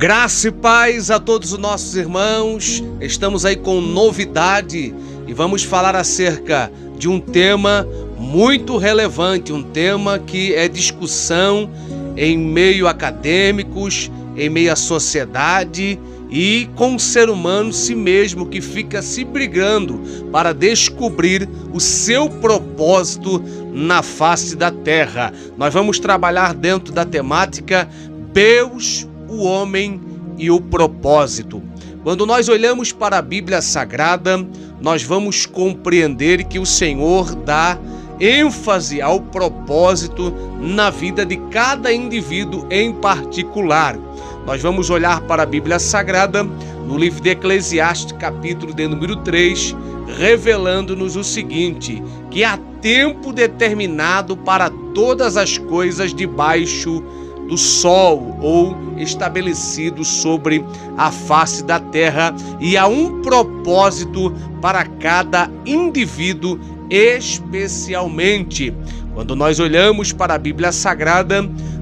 Graça e paz a todos os nossos irmãos. Estamos aí com novidade e vamos falar acerca de um tema muito relevante, um tema que é discussão em meio acadêmicos, em meio à sociedade e com o ser humano si mesmo, que fica se brigando para descobrir o seu propósito na face da terra. Nós vamos trabalhar dentro da temática Deus, o homem e o propósito. Quando nós olhamos para a Bíblia Sagrada, nós vamos compreender que o Senhor dá ênfase ao propósito na vida de cada indivíduo em particular. Nós vamos olhar para a Bíblia Sagrada no livro de Eclesiastes, capítulo de número 3, revelando-nos o seguinte: que há tempo determinado para todas as coisas debaixo do sol, ou estabelecido sobre a face da terra, e há um propósito para cada indivíduo especialmente. Quando nós olhamos para a Bíblia Sagrada,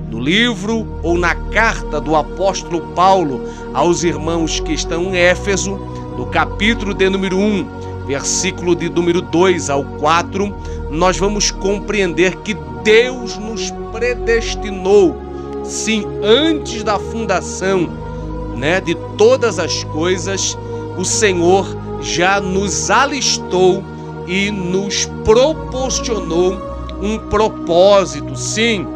no livro ou na carta do apóstolo Paulo aos irmãos que estão em Éfeso, no capítulo de número 1, versículo de número 2 ao 4, nós vamos compreender que Deus nos predestinou. Sim, antes da fundação, de todas as coisas, o Senhor já nos alistou e nos proporcionou um propósito. Sim,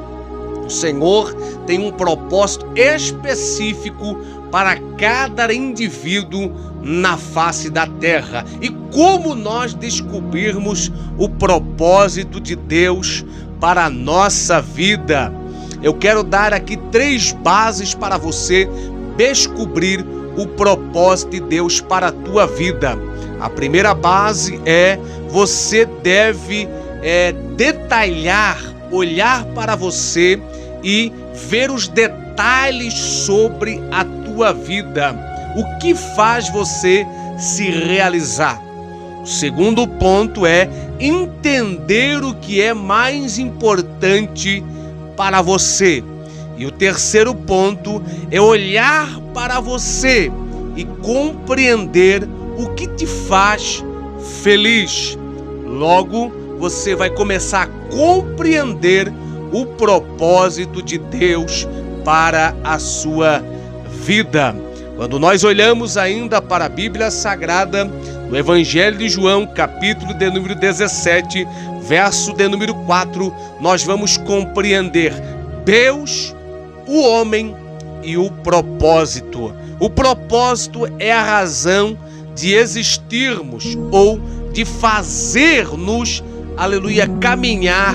o Senhor tem um propósito específico para cada indivíduo na face da terra. E como nós descobrirmos o propósito de Deus para a nossa vida? Eu quero dar aqui 3 bases para você descobrir o propósito de Deus para a tua vida. A primeira base é: você deve detalhar, olhar para você e ver os detalhes sobre a tua vida. O que faz você se realizar? O segundo ponto é entender o que é mais importante para você. E o terceiro ponto é olhar para você e compreender o que te faz feliz. Logo, você vai começar a compreender o propósito de Deus para a sua vida. Quando nós olhamos ainda para a Bíblia Sagrada, no Evangelho de João, capítulo de número 17, verso de número 4, nós vamos compreender Deus, o homem e o propósito. O propósito é a razão de existirmos ou de fazer-nos, aleluia, caminhar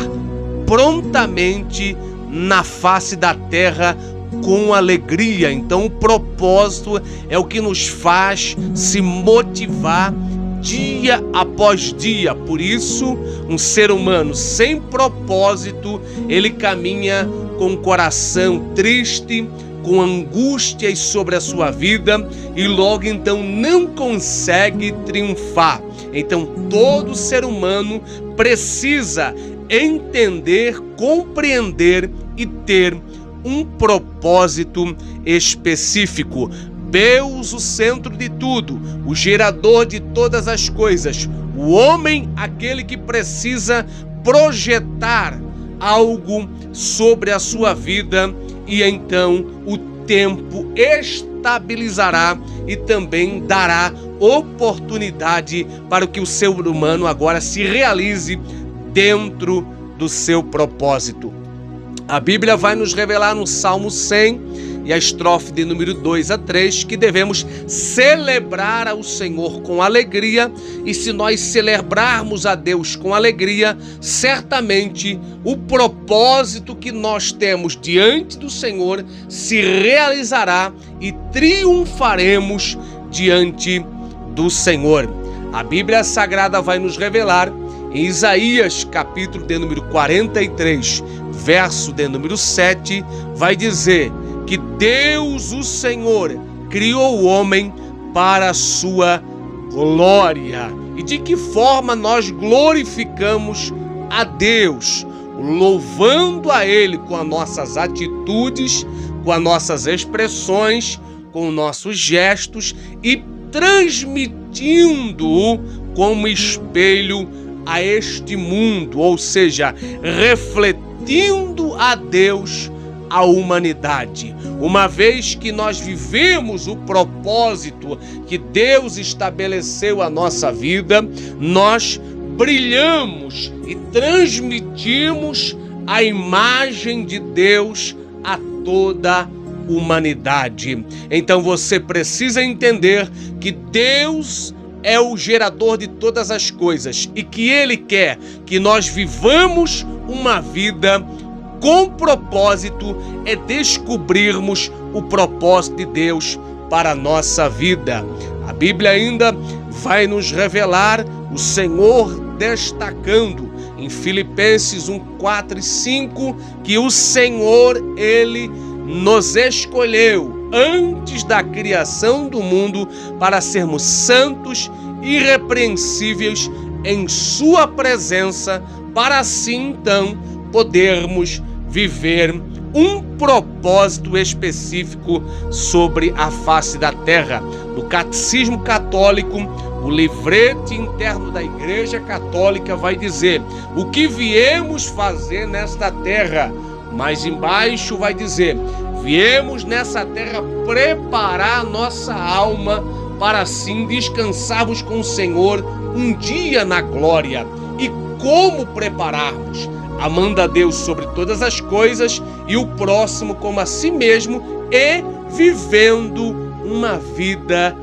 prontamente na face da terra com alegria. Então o propósito é o que nos faz se motivar dia após dia. Por isso, um ser humano sem propósito, ele caminha com o coração triste, com angústias sobre a sua vida, e logo então não consegue triunfar. Então todo ser humano precisa entender, compreender e ter um propósito específico. Deus, o centro de tudo, o gerador de todas as coisas. O homem, aquele que precisa projetar algo sobre a sua vida, e então o tempo estabilizará e também dará oportunidade para que o ser humano agora se realize dentro do seu propósito. A Bíblia vai nos revelar no Salmo 100 e a estrofe de número 2 a 3 que devemos celebrar ao Senhor com alegria, e se nós celebrarmos a Deus com alegria, certamente o propósito que nós temos diante do Senhor se realizará e triunfaremos diante do Senhor. A Bíblia Sagrada vai nos revelar em Isaías, capítulo de número 43, verso de número 7, vai dizer que Deus, o Senhor, criou o homem para a sua glória. E de que forma nós glorificamos a Deus? Louvando a Ele com as nossas atitudes, com as nossas expressões, com nossos gestos e transmitindo-o como espelho a este mundo, ou seja, refletindo a Deus à humanidade. Uma vez que nós vivemos o propósito que Deus estabeleceu à nossa vida, nós brilhamos e transmitimos a imagem de Deus a toda a humanidade. Então você precisa entender que Deus é o gerador de todas as coisas e que Ele quer que nós vivamos uma vida com propósito, é descobrirmos o propósito de Deus para a nossa vida. A Bíblia ainda vai nos revelar o Senhor destacando em Filipenses 1:4 e 5 que o Senhor, Ele nos escolheu antes da criação do mundo para sermos santos e irrepreensíveis em Sua presença, para assim então podermos viver um propósito específico sobre a face da terra. No Catecismo Católico, o livrete interno da Igreja Católica vai dizer o que viemos fazer nesta terra. Mais embaixo vai dizer: viemos nessa terra preparar a nossa alma para assim descansarmos com o Senhor um dia na glória. E como prepararmos? Amando a Deus sobre todas as coisas e o próximo como a si mesmo, e vivendo uma vida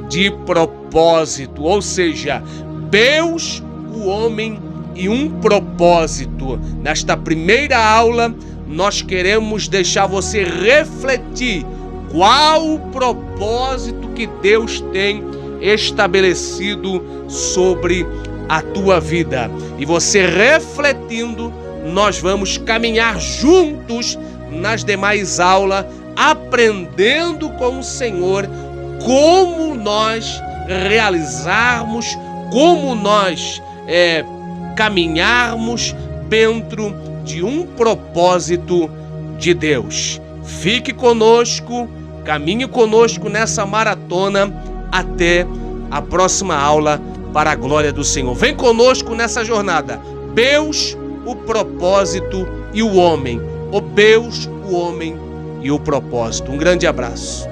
de propósito, ou seja, Deus, o homem e um propósito. Nesta primeira aula, nós queremos deixar você refletir qual o propósito que Deus tem estabelecido sobre a tua vida. E você refletindo, nós vamos caminhar juntos nas demais aulas, aprendendo com o Senhor como nós realizarmos, como nós caminharmos dentro de um propósito de Deus. Fique conosco, caminhe conosco nessa maratona até a próxima aula para a glória do Senhor. Vem conosco nessa jornada. Deus, o propósito e o homem. O Deus, o homem e o propósito. Um grande abraço.